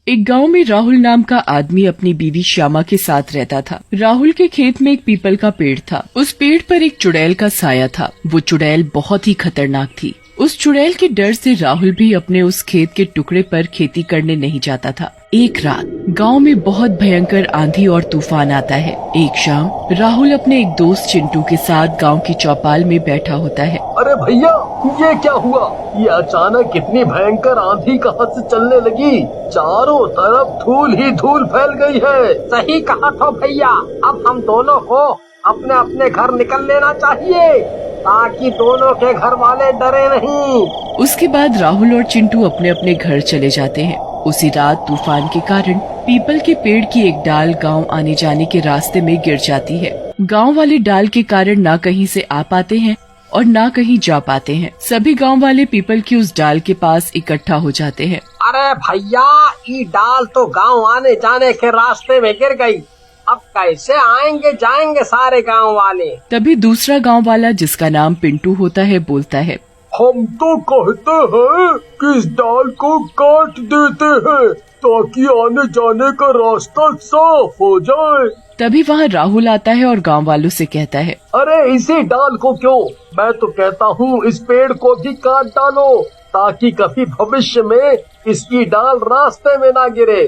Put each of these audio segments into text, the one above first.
एक गांव में राहुल नाम का आदमी अपनी बीवी श्यामा के साथ रहता था। राहुल के खेत में एक पीपल का पेड़ था। उस पेड़ पर एक चुड़ैल का साया था। वो चुड़ैल बहुत ही खतरनाक थी। उस चुड़ैल के डर से राहुल भी अपने उस खेत के टुकड़े पर खेती करने नहीं जाता था। एक रात गांव में बहुत भयंकर आंधी और तूफान आता है। एक शाम राहुल अपने एक दोस्त चिंटू के साथ गांव की चौपाल में बैठा होता है। अरे भैया, ये क्या हुआ? ये अचानक इतनी भयंकर आंधी कहाँ से चलने लगी? चारों तरफ धूल ही धूल फैल गई है। सही कहा था भैया, अब हम दोनों को अपने अपने घर निकल लेना चाहिए ताकि दोनों के घर वाले डरे नहीं। उसके बाद राहुल और चिंटू अपने अपने घर चले जाते हैं। उसी रात तूफान के कारण पीपल के पेड़ की एक डाल गांव आने जाने के रास्ते में गिर जाती है। गांव वाले डाल के कारण ना कहीं से आ पाते हैं और ना कहीं जा पाते हैं। सभी गांव वाले पीपल की उस डाल के पास इकट्ठा हो जाते हैं। अरे भैया, ये डाल तो गांव आने जाने के रास्ते में गिर गई। अब कैसे आएंगे जाएंगे सारे गांव वाले? तभी दूसरा गांव वाला, जिसका नाम पिंटू होता है, बोलता है, हम तो कहते हैं कि इस डाल को काट देते हैं ताकि आने जाने का रास्ता साफ हो जाए। तभी वहाँ राहुल आता है और गांव वालों से कहता है, अरे इसी डाल को क्यों, मैं तो कहता हूँ इस पेड़ को भी काट डालो ताकि कभी भविष्य में इसकी डाल रास्ते में ना गिरे।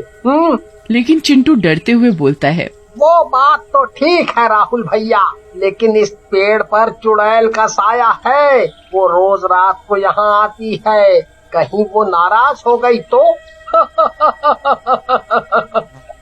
लेकिन चिंटू डरते हुए बोलता है, वो बात तो ठीक है राहुल भैया, लेकिन इस पेड़ पर चुड़ैल का साया है। वो रोज रात को यहाँ आती है, कहीं वो नाराज हो गई तो?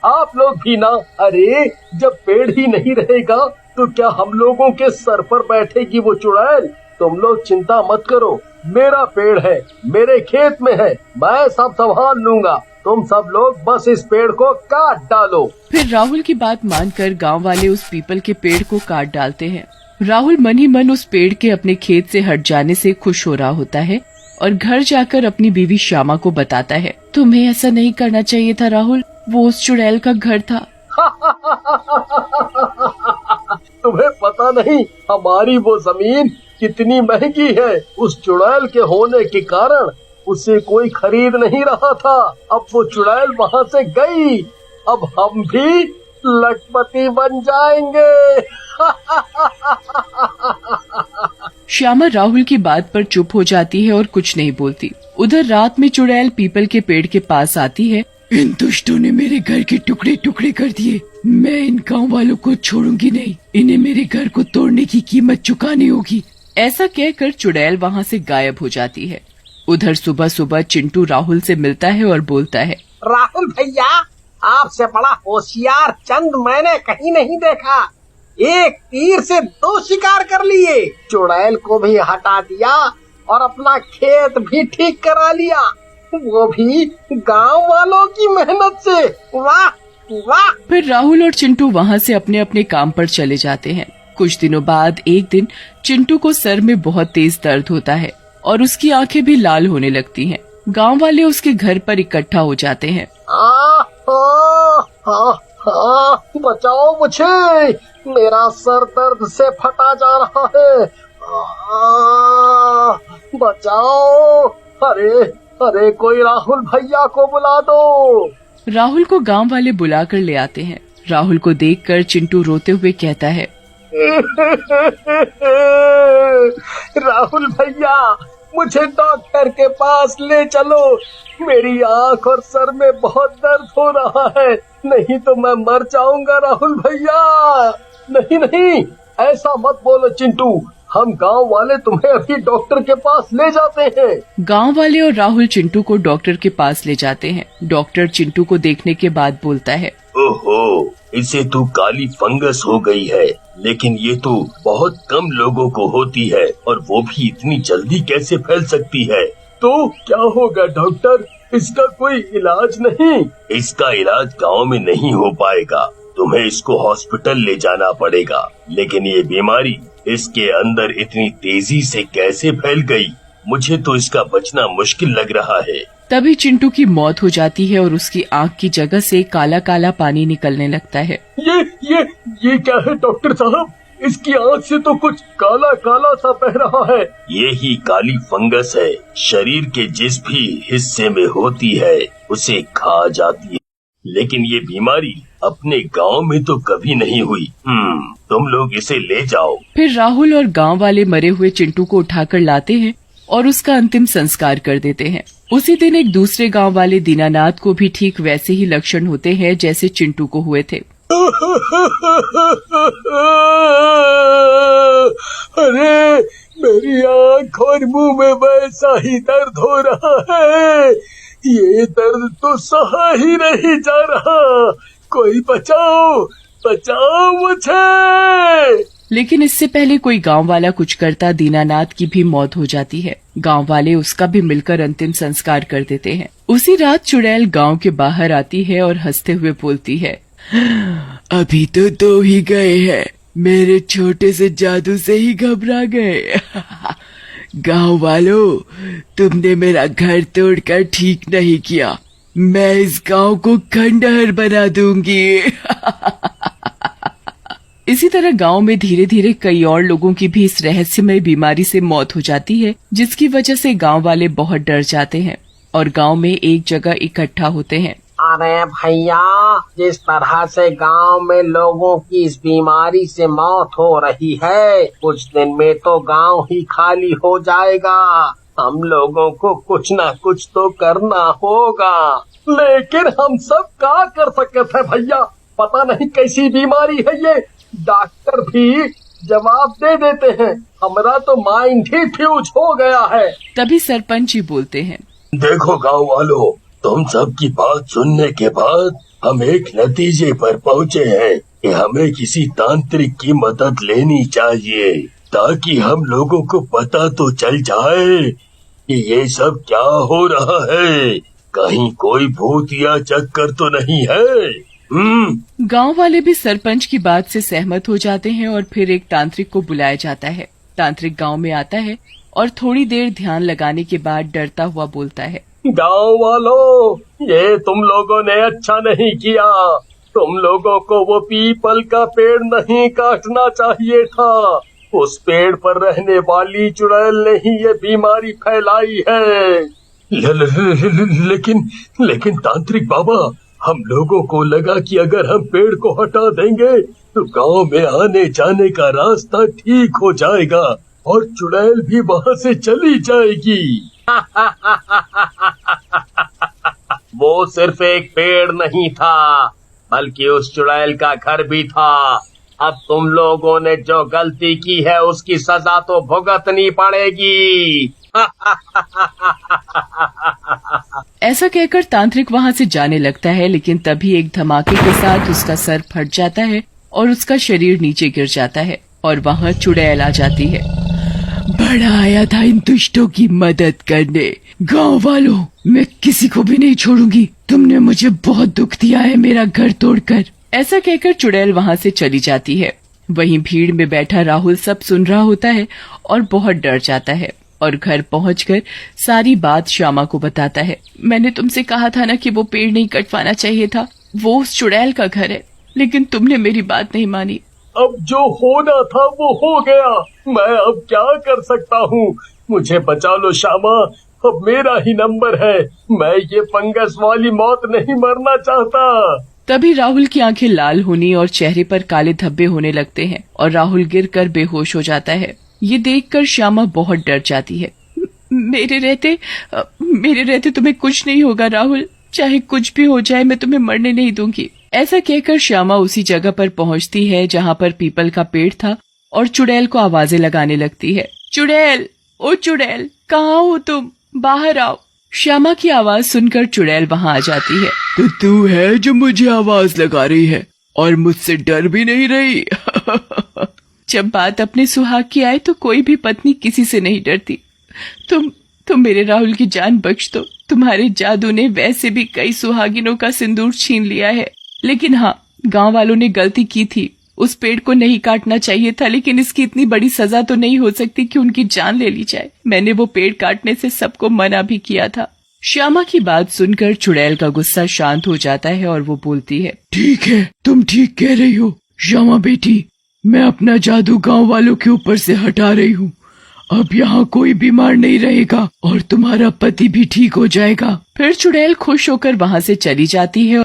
आप लोग भी ना, अरे जब पेड़ ही नहीं रहेगा तो क्या हम लोगों के सर पर बैठेगी वो चुड़ैल? तुम लोग चिंता मत करो, मेरा पेड़ है, मेरे खेत में है, मैं सब संभाल लूंगा। तुम सब लोग बस इस पेड़ को काट डालो। फिर राहुल की बात मानकर गांव वाले उस पीपल के पेड़ को काट डालते हैं। राहुल मन ही मन उस पेड़ के अपने खेत से हट जाने से खुश हो रहा होता है और घर जाकर अपनी बीवी श्यामा को बताता है, तुम्हें ऐसा नहीं करना चाहिए था राहुल, वो उस चुड़ैल का घर था। तुम्हें पता नहीं हमारी वो जमीन कितनी महंगी है। उस चुड़ैल के होने के कारण उसे कोई खरीद नहीं रहा था। अब वो चुड़ैल वहाँ से गई, अब हम भी लखपति बन जाएंगे। श्यामा राहुल की बात पर चुप हो जाती है और कुछ नहीं बोलती। उधर रात में चुड़ैल पीपल के पेड़ के पास आती है। इन दुष्टों ने मेरे घर के टुकड़े टुकड़े कर दिए, मैं इन गाँव वालों को छोड़ूंगी नहीं, इन्हें मेरे घर को तोड़ने की कीमत चुकानी होगी। ऐसा कहकर चुड़ैल वहाँ से गायब हो जाती है। उधर सुबह सुबह चिंटू राहुल से मिलता है और बोलता है, राहुल भैया, आपसे बड़ा होशियार चंद मैंने कहीं नहीं देखा। एक तीर से 2 शिकार कर लिए, चुड़ैल को भी हटा दिया और अपना खेत भी ठीक करा लिया, वो भी गांव वालों की मेहनत से। वाह वाह। फिर राहुल और चिंटू वहाँ से अपने अपने काम पर चले जाते हैं। कुछ दिनों बाद एक दिन चिंटू को सर में बहुत तेज दर्द होता है और उसकी आंखें भी लाल होने लगती हैं। गांव वाले उसके घर पर इकट्ठा हो जाते हैं। बचाओ मुझे, मेरा सर दर्द से फटा जा रहा है। बचाओ, अरे कोई राहुल भैया को बुला दो। राहुल को गांव वाले बुलाकर ले आते हैं। राहुल को देखकर चिंटू रोते हुए कहता है, राहुल भैया, मुझे डॉक्टर के पास ले चलो, मेरी आँख और सर में बहुत दर्द हो रहा है, नहीं तो मैं मर जाऊंगा राहुल भैया। नहीं, ऐसा मत बोलो चिंटू, हम गांव वाले तुम्हें अभी डॉक्टर के पास ले जाते हैं। गांव वाले और राहुल चिंटू को डॉक्टर के पास ले जाते हैं। डॉक्टर चिंटू को देखने के बाद बोलता है, ओहो, इसे तो काली फंगस हो गई है, लेकिन ये तो बहुत कम लोगों को होती है और वो भी इतनी जल्दी कैसे फैल सकती है? तो क्या होगा डॉक्टर, इसका कोई इलाज नहीं? इसका इलाज गांव में नहीं हो पाएगा, तुम्हें इसको हॉस्पिटल ले जाना पड़ेगा। लेकिन ये बीमारी इसके अंदर इतनी तेजी से कैसे फैल गई? मुझे तो इसका बचना मुश्किल लग रहा है। तभी चिंटू की मौत हो जाती है और उसकी आँख की जगह से काला काला पानी निकलने लगता है। ये क्या है डॉक्टर साहब? इसकी आँख से तो कुछ काला काला सा बह रहा है। ये ही काली फंगस है, शरीर के जिस भी हिस्से में होती है उसे खा जाती है, लेकिन ये बीमारी अपने गांव में तो कभी नहीं हुई। तुम लोग इसे ले जाओ। फिर राहुल और गांव वाले मरे हुए चिंटू को उठाकर लाते हैं और उसका अंतिम संस्कार कर देते हैं। उसी दिन एक दूसरे गांव वाले दीनानाथ को भी ठीक वैसे ही लक्षण होते हैं जैसे चिंटू को हुए थे। अरे मेरी आँख और मुंह में वैसा ही दर्द हो रहा है। ये दर्द तो सहा ही नहीं जा रहा। कोई बचाओ, बचाओ मुझे। लेकिन इससे पहले कोई गांव वाला कुछ करता दीनानाथ की भी मौत हो जाती है। गांव वाले उसका भी मिलकर अंतिम संस्कार कर देते हैं। उसी रात चुड़ैल गांव के बाहर आती है और हंसते हुए बोलती है, अभी तो 2 ही गए हैं, मेरे छोटे से जादू से ही घबरा गए। गांव वालों, तुमने मेरा घर तोड़कर ठीक नहीं किया। मैं इस गांव को खंडहर बना दूंगी। इसी तरह गांव में धीरे धीरे कई और लोगों की भी इस रहस्यमय बीमारी से मौत हो जाती है, जिसकी वजह से गांव वाले बहुत डर जाते हैं और गांव में एक जगह इकट्ठा होते हैं। अरे भैया, जिस तरह से गांव में लोगों की इस बीमारी से मौत हो रही है, कुछ दिन में तो गांव ही खाली हो जाएगा। हम लोगों को कुछ ना कुछ तो करना होगा। लेकिन हम सब क्या कर सकते थे भैया? पता नहीं कैसी बीमारी है ये। डॉक्टर भी जवाब दे देते हैं। हमारा तो माइंड ही फ्यूज हो गया है। तभी सरपंच जी बोलते हैं, देखो गांव वालों, तुम सबकी बात सुनने के बाद हम एक नतीजे पर पहुँचे हैं कि हमें किसी तांत्रिक की मदद लेनी चाहिए, ताकि हम लोगों को पता तो चल जाए कि ये सब क्या हो रहा है। कहीं कोई भूत या चक्कर तो नहीं है। गांव वाले भी सरपंच की बात से सहमत हो जाते हैं और फिर एक तांत्रिक को बुलाया जाता है। तांत्रिक गांव में आता है और थोड़ी देर ध्यान लगाने के बाद डरता हुआ बोलता है, गांव वालों, ये तुम लोगों ने अच्छा नहीं किया। तुम लोगों को वो पीपल का पेड़ नहीं काटना चाहिए था। उस पेड़ पर रहने वाली चुड़ैल ने ही ये बीमारी फैलाई है। लेकिन तांत्रिक बाबा, हम लोगों को लगा कि अगर हम पेड़ को हटा देंगे तो गांव में आने जाने का रास्ता ठीक हो जाएगा और चुड़ैल भी वहाँ से चली जाएगी। वो सिर्फ एक पेड़ नहीं था, बल्कि उस चुड़ैल का घर भी था। अब तुम लोगों ने जो गलती की है उसकी सजा तो भुगतनी पड़ेगी। ऐसा कहकर तांत्रिक वहाँ से जाने लगता है, लेकिन तभी एक धमाके के साथ उसका सर फट जाता है और उसका शरीर नीचे गिर जाता है और वहाँ चुड़ैल आ जाती है। बड़ा आया था इन दुष्टों की मदद करने। गांव वालों, मैं किसी को भी नहीं छोड़ूंगी। तुमने मुझे बहुत दुख दिया है मेरा घर तोड़कर। ऐसा कहकर चुड़ैल वहाँ से चली जाती है। वहीं भीड़ में बैठा राहुल सब सुन रहा होता है और बहुत डर जाता है और घर पहुंचकर सारी बात श्यामा को बताता है। मैंने तुमसे कहा था ना कि वो पेड़ नहीं कटवाना चाहिए था। वो उस चुड़ैल का घर है, लेकिन तुमने मेरी बात नहीं मानी। अब जो होना था वो हो गया। मैं अब क्या कर सकता हूँ? मुझे बचा लो श्यामा, अब मेरा ही नंबर है। मैं ये फंगस वाली मौत नहीं मरना चाहता। तभी राहुल की आंखें लाल होनी और चेहरे पर काले धब्बे होने लगते हैं और राहुल गिरकर बेहोश हो जाता है। ये देखकर श्यामा बहुत डर जाती है। मेरे रहते तुम्हें कुछ नहीं होगा राहुल। चाहे कुछ भी हो जाए, मैं तुम्हें मरने नहीं दूंगी। ऐसा कहकर श्यामा उसी जगह पर पहुंचती है जहां पर पीपल का पेड़ था और चुड़ैल को आवाजें लगाने लगती है। चुड़ैल, ओ चुड़ैल, कहाँ हो तुम? बाहर आओ। श्यामा की आवाज सुनकर चुड़ैल वहां आ जाती है। तो तू है जो मुझे आवाज लगा रही है और मुझसे डर भी नहीं रही। जब बात अपने सुहाग की आए तो कोई भी पत्नी किसी से नहीं डरती। तुम मेरे राहुल की जान बख्श दो। तुम्हारे जादू ने वैसे भी कई सुहागिनों का सिंदूर छीन लिया है, लेकिन हाँ, गांव वालों ने गलती की थी। उस पेड़ को नहीं काटना चाहिए था, लेकिन इसकी इतनी बड़ी सजा तो नहीं हो सकती कि उनकी जान ले ली जाए। मैंने वो पेड़ काटने से सबको मना भी किया था। श्यामा की बात सुनकर चुड़ैल का गुस्सा शांत हो जाता है और वो बोलती है, ठीक है, तुम ठीक कह रही हो श्यामा बेटी। मैं अपना जादू गांव वालों के ऊपर से हटा रही हूँ। अब यहाँ कोई बीमार नहीं रहेगा और तुम्हारा पति भी ठीक हो जाएगा। फिर चुड़ैल खुश होकर वहाँ से चली जाती है।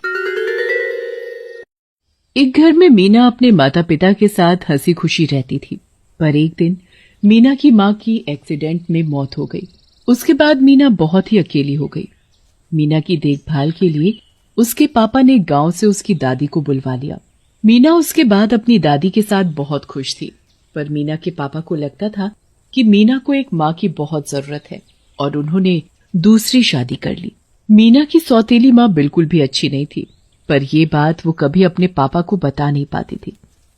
एक घर में मीना अपने माता पिता के साथ हंसी खुशी रहती थी, पर एक दिन मीना की माँ की एक्सीडेंट में मौत हो गई। उसके बाद मीना बहुत ही अकेली हो गई। मीना की देखभाल के लिए उसके पापा ने गांव से उसकी दादी को बुलवा लिया। मीना उसके बाद अपनी दादी के साथ बहुत खुश थी, पर मीना के पापा को लगता था कि मीना को एक माँ की बहुत जरूरत है और उन्होंने दूसरी शादी कर ली। मीना की सौतेली माँ बिल्कुल भी अच्छी नहीं थी, पर ये बात वो कभी अपने पापा को बता नहीं पाती थी।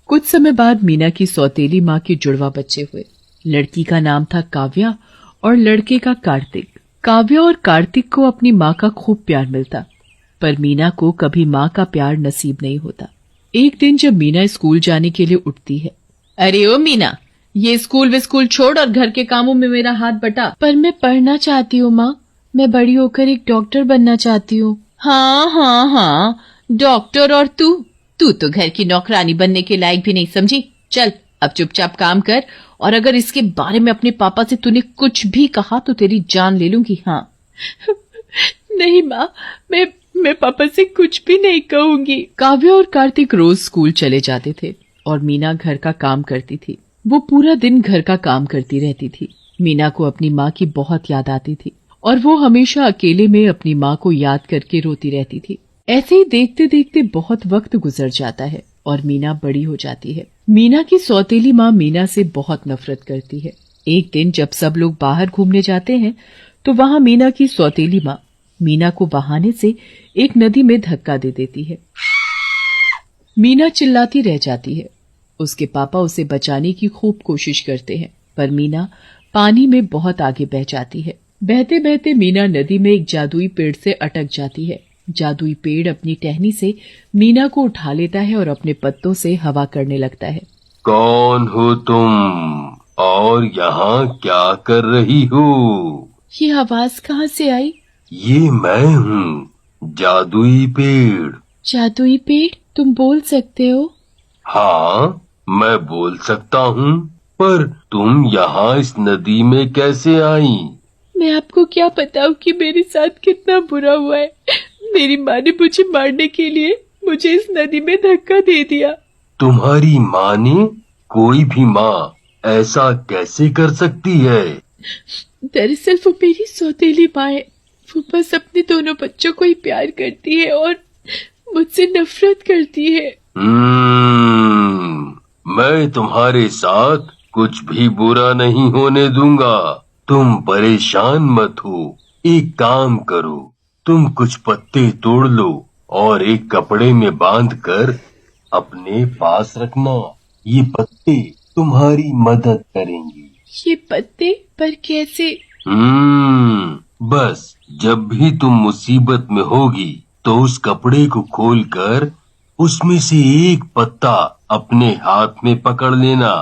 कुछ समय बाद मीना की सौतेली माँ के जुड़वा बच्चे हुए। लड़की का नाम था काव्या और लड़के का कार्तिक। काव्या और कार्तिक को अपनी माँ का खूब प्यार मिलता, पर मीना को कभी माँ का प्यार नसीब नहीं होता। एक दिन जब मीना स्कूल जाने के लिए उठती है, अरे ओ मीना, ये स्कूल छोड़ और घर के कामों में मेरा हाथ बटा। पर मैं पढ़ना चाहती हूँ माँ, मैं बड़ी होकर एक डॉक्टर बनना चाहती हूँ। हाँ, डॉक्टर, और तू तो घर की नौकरानी बनने के लायक भी नहीं समझी। चल अब चुपचाप काम कर, और अगर इसके बारे में अपने पापा से तूने कुछ भी कहा तो तेरी जान ले लूंगी। हाँ। नहीं माँ, मैं पापा से कुछ भी नहीं कहूंगी। काव्या और कार्तिक रोज स्कूल चले जाते थे और मीना घर का काम करती थी। वो पूरा दिन घर का काम करती रहती थी। मीना को अपनी माँ की बहुत याद आती थी और वो हमेशा अकेले में अपनी माँ को याद करके रोती रहती थी। ऐसे ही देखते देखते बहुत वक्त गुजर जाता है और मीना बड़ी हो जाती है। मीना की सौतेली माँ मीना से बहुत नफरत करती है। एक दिन जब सब लोग बाहर घूमने जाते हैं तो वहाँ मीना की सौतेली माँ मीना को बहाने से एक नदी में धक्का दे देती है। मीना चिल्लाती रह जाती है। उसके पापा उसे बचाने की खूब कोशिश करते हैं, पर मीना पानी में बहुत आगे बह जाती है। बहते बहते मीना नदी में एक जादुई पेड़ से अटक जाती है। जादुई पेड़ अपनी टहनी से मीना को उठा लेता है और अपने पत्तों से हवा करने लगता है। कौन हो तुम और यहाँ क्या कर रही हो? ये आवाज कहाँ से आई? ये मैं हूँ, जादुई पेड़। जादुई पेड़, तुम बोल सकते हो? हाँ, मैं बोल सकता हूँ, पर तुम यहाँ इस नदी में कैसे आई? मैं आपको क्या बताऊं कि मेरे साथ कितना बुरा हुआ है। मेरी माँ ने मुझे मारने के लिए मुझे इस नदी में धक्का दे दिया। तुम्हारी माँ ने? कोई भी माँ ऐसा कैसे कर सकती है? दरअसल वो मेरी सौतेली माँ है। वो बस अपने दोनों बच्चों को ही प्यार करती है और मुझसे नफरत करती है। मैं तुम्हारे साथ कुछ भी बुरा नहीं होने दूंगा। तुम परेशान मत हो। एक काम करो, तुम कुछ पत्ते तोड़ लो और एक कपड़े में बांधकर अपने पास रखना। ये पत्ते तुम्हारी मदद करेंगे। ये पत्ते? पर कैसे? बस जब भी तुम मुसीबत में होगी तो उस कपड़े को खोलकर उसमें से एक पत्ता अपने हाथ में पकड़ लेना।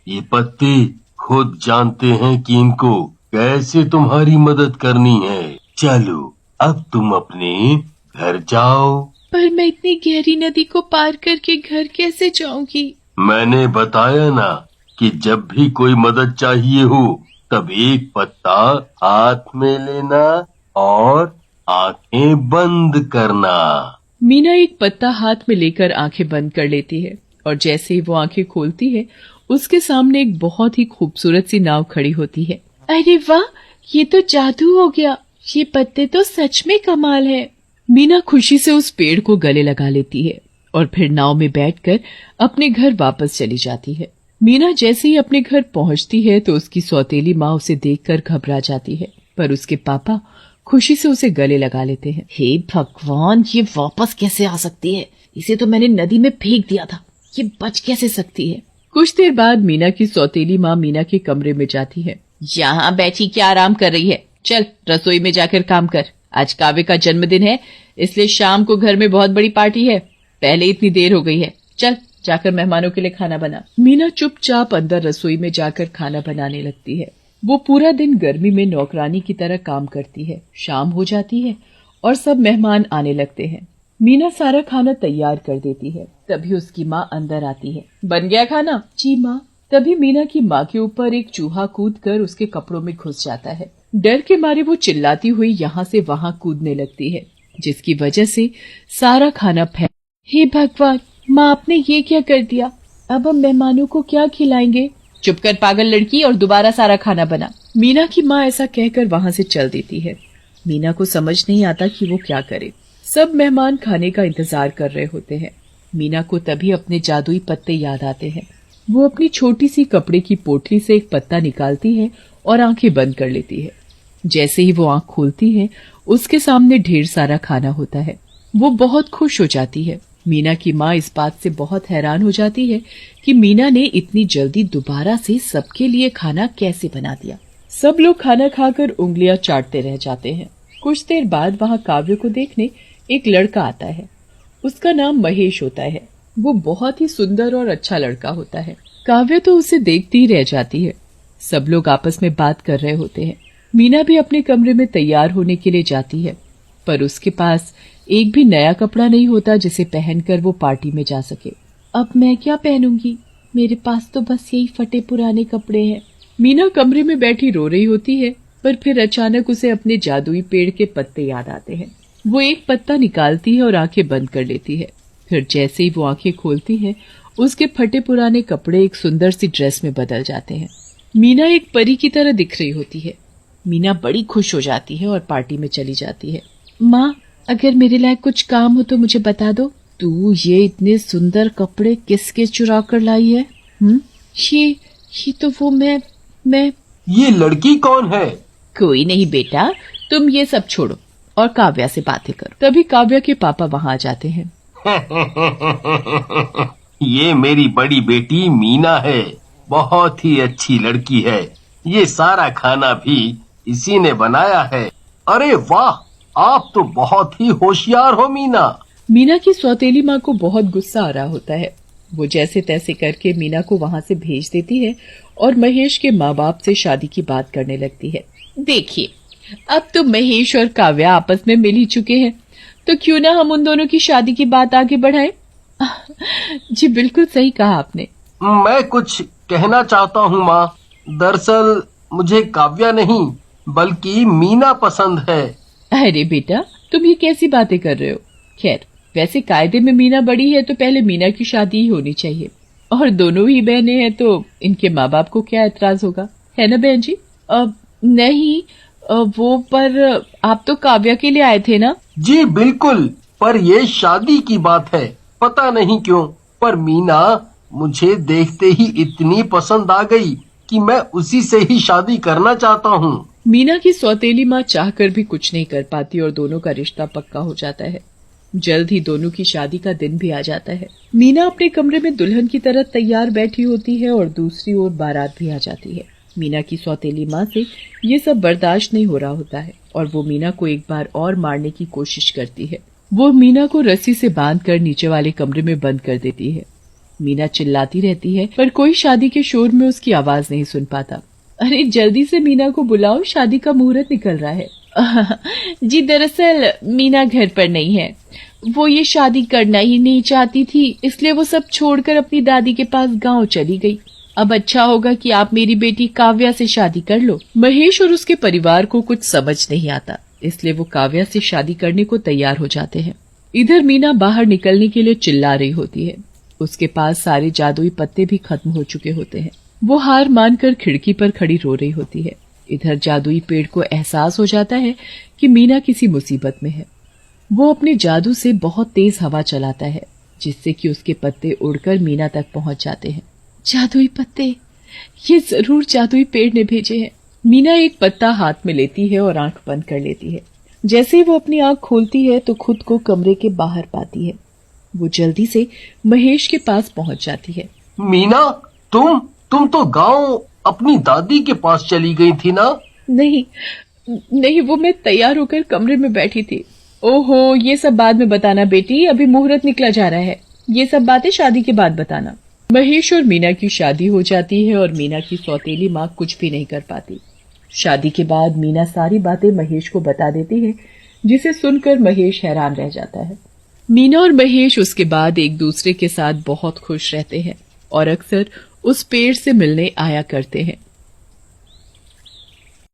ये पत्ते खुद जानते हैं कि इनको कैसे तुम्हारी मदद करनी है। चलो अब तुम अपने घर जाओ। पर मैं इतनी गहरी नदी को पार करके घर कैसे जाऊंगी? मैंने बताया ना कि जब भी कोई मदद चाहिए हो तब एक पत्ता हाथ में लेना और आंखें बंद करना। मीना एक पत्ता हाथ में लेकर आंखें बंद कर लेती है और जैसे ही वो आंखें खोलती है उसके सामने एक बहुत ही खूबसूरत सी नाव खड़ी होती है। अरे वाह, ये तो जादू हो गया। ये पत्ते तो सच में कमाल है। मीना खुशी से उस पेड़ को गले लगा लेती है और फिर नाव में बैठकर अपने घर वापस चली जाती है। मीना जैसे ही अपने घर पहुंचती है तो उसकी सौतेली माँ उसे देखकर घबरा जाती है, पर उसके पापा खुशी से उसे गले लगा लेते हैं। हे भगवान, ये वापस कैसे आ सकती है? इसे तो मैंने नदी में फेंक दिया था। ये बच कैसे सकती है? कुछ देर बाद मीना की सौतेली माँ मीना के कमरे में जाती है। यहाँ बैठी क्या आराम कर रही है? चल रसोई में जाकर काम कर। आज काव्य का जन्मदिन है, इसलिए शाम को घर में बहुत बड़ी पार्टी है। पहले इतनी देर हो गई है, चल जाकर मेहमानों के लिए खाना बना। मीना चुपचाप अंदर रसोई में जाकर खाना बनाने लगती है। वो पूरा दिन गर्मी में नौकरानी की तरह काम करती है। शाम हो जाती है और सब मेहमान आने लगते हैं। मीना सारा खाना तैयार कर देती है। तभी उसकी माँ अंदर आती है। बन गया खाना? जी माँ, तभी मीना की माँ के ऊपर एक चूहा कूदकर उसके कपड़ों में घुस जाता है। डर के मारे वो चिल्लाती हुई यहाँ से वहां कूदने लगती है, जिसकी वजह से सारा खाना फैल। हे भगवान, माँ आपने ये क्या कर दिया? अब हम मेहमानों को क्या खिलाएंगे? चुप कर पागल लड़की, और दोबारा सारा खाना बना। मीना की माँ ऐसा कहकर वहां से चल देती है। मीना को समझ नहीं आता कि वो क्या करे। सब मेहमान खाने का इंतजार कर रहे होते हैं। मीना को तभी अपने जादुई पत्ते याद आते हैं। वो अपनी छोटी सी कपड़े की पोटली से एक पत्ता निकालती है और आंखें बंद कर लेती है। जैसे ही वो आंख खोलती है, उसके सामने ढेर सारा खाना होता है। वो बहुत खुश हो जाती है। मीना की माँ इस बात से बहुत हैरान हो जाती है कि मीना ने इतनी जल्दी दोबारा से सबके लिए खाना कैसे बना दिया। सब लोग खाना खाकर उंगलियां चाटते रह जाते हैं। कुछ देर बाद वहां काव्य को देखने एक लड़का आता है। उसका नाम महेश होता है। वो बहुत ही सुंदर और अच्छा लड़का होता है। काव्य तो उसे देखती ही रह जाती है। सब लोग आपस में बात कर रहे होते हैं। मीना भी अपने कमरे में तैयार होने के लिए जाती है, पर उसके पास एक भी नया कपड़ा नहीं होता जिसे पहनकर वो पार्टी में जा सके। अब मैं क्या पहनूंगी? मेरे पास तो बस यही फटे पुराने कपड़े हैं। मीना कमरे में बैठी रो रही होती है, पर फिर अचानक उसे अपने जादुई पेड़ के पत्ते याद आते हैं। वो एक पत्ता निकालती है और आंखें बंद कर लेती है। फिर जैसे ही वो आंखें खोलती है, उसके फटे पुराने कपड़े एक सुंदर सी ड्रेस में बदल जाते हैं। मीना एक परी की तरह दिख रही होती है। मीना बड़ी खुश हो जाती है और पार्टी में चली जाती है। माँ, अगर मेरे लायक कुछ काम हो तो मुझे बता दो। तू ये इतने सुंदर कपड़े किसके चुरा कर लाई है? ये तो वो मैं ये लड़की कौन है? कोई नहीं बेटा, तुम ये सब छोड़ो और काव्या से बातें करो। तभी काव्या के पापा वहां आ जाते हैं। ये मेरी बड़ी बेटी मीना है। बहुत ही अच्छी लड़की है। ये सारा खाना भी इसी ने बनाया है। अरे वाह, आप तो बहुत ही होशियार हो मीना। मीना की सौतेली माँ को बहुत गुस्सा आ रहा होता है। वो जैसे तैसे करके मीना को वहां से भेज देती है और महेश के माँ बाप से शादी की बात करने लगती है। देखिए, अब तो महेश और काव्या आपस में मिल ही चुके हैं, तो क्यों ना हम उन दोनों की शादी की बात आगे बढ़ाएं? जी बिल्कुल सही कहा आपने। मैं कुछ कहना चाहता हूँ माँ। दरअसल मुझे काव्या नहीं बल्कि मीना पसंद है। अरे बेटा, तुम ये कैसी बातें कर रहे हो? खैर, वैसे कायदे में मीना बड़ी है तो पहले मीना की शादी ही होनी चाहिए, और दोनों ही बहनें हैं तो इनके माँ बाप को क्या एतराज होगा, है ना बहन जी? नहीं, वो पर आप तो काव्या के लिए आए थे ना? जी बिल्कुल, पर ये शादी की बात है। पता नहीं क्यों, पर मीना मुझे देखते ही इतनी पसंद आ गई कि मैं उसी से ही शादी करना चाहता हूँ। मीना की सौतेली माँ चाहकर भी कुछ नहीं कर पाती और दोनों का रिश्ता पक्का हो जाता है। जल्द ही दोनों की शादी का दिन भी आ जाता है। मीना अपने कमरे में दुल्हन की तरह तैयार बैठी होती है और दूसरी ओर बारात भी आ जाती है। मीना की सौतेली माँ से ये सब बर्दाश्त नहीं हो रहा होता है और वो मीना को एक बार और मारने की कोशिश करती है। वो मीना को रस्सी से बांधकर नीचे वाले कमरे में बंद कर देती है। मीना चिल्लाती रहती है, पर कोई शादी के शोर में उसकी आवाज नहीं सुन पाता। अरे जल्दी से मीना को बुलाओ, शादी का मुहूर्त निकल रहा है। जी दरअसल मीना घर पर नहीं है। वो ये शादी करना ही नहीं चाहती थी, इसलिए वो सब छोड़कर अपनी दादी के पास गांव चली गई। अब अच्छा होगा कि आप मेरी बेटी काव्या से शादी कर लो। महेश और उसके परिवार को कुछ समझ नहीं आता, इसलिए वो काव्या से शादी करने को तैयार हो जाते हैं। इधर मीना बाहर निकलने के लिए चिल्ला रही होती है। उसके पास सारे जादुई पत्ते भी खत्म हो चुके होते हैं। वो हार मानकर खिड़की पर खड़ी रो रही होती है। इधर जादुई पेड़ को एहसास हो जाता है कि मीना किसी मुसीबत में है। वो अपने जादू से बहुत तेज हवा चलाता है, जिससे कि उसके पत्ते उड़कर मीना तक पहुंच जाते हैं। जादुई पत्ते, ये जरूर जादुई पेड़ ने भेजे हैं। मीना एक पत्ता हाथ में लेती है और आंख बंद कर लेती है। जैसे ही वो अपनी आंख खोलती है तो खुद को कमरे के बाहर पाती है। वो जल्दी से महेश के पास पहुंच जाती है। मीना, तुम तो गांव अपनी दादी के पास चली गई थी ना? नहीं, वो मैं तैयार होकर कमरे में बैठी थी। ओहो, ये सब बाद में बताना बेटी, अभी मुहूर्त निकला जा रहा है। ये सब बातें शादी के बाद बताना। महेश और मीना की शादी हो जाती है और मीना की सौतेली माँ कुछ भी नहीं कर पाती। शादी के बाद मीना सारी बातें महेश को बता देती है, जिसे सुनकर महेश हैरान रह जाता है। मीना और महेश उसके बाद एक दूसरे के साथ बहुत खुश रहते हैं और अक्सर उस पेड़ से मिलने आया करते हैं।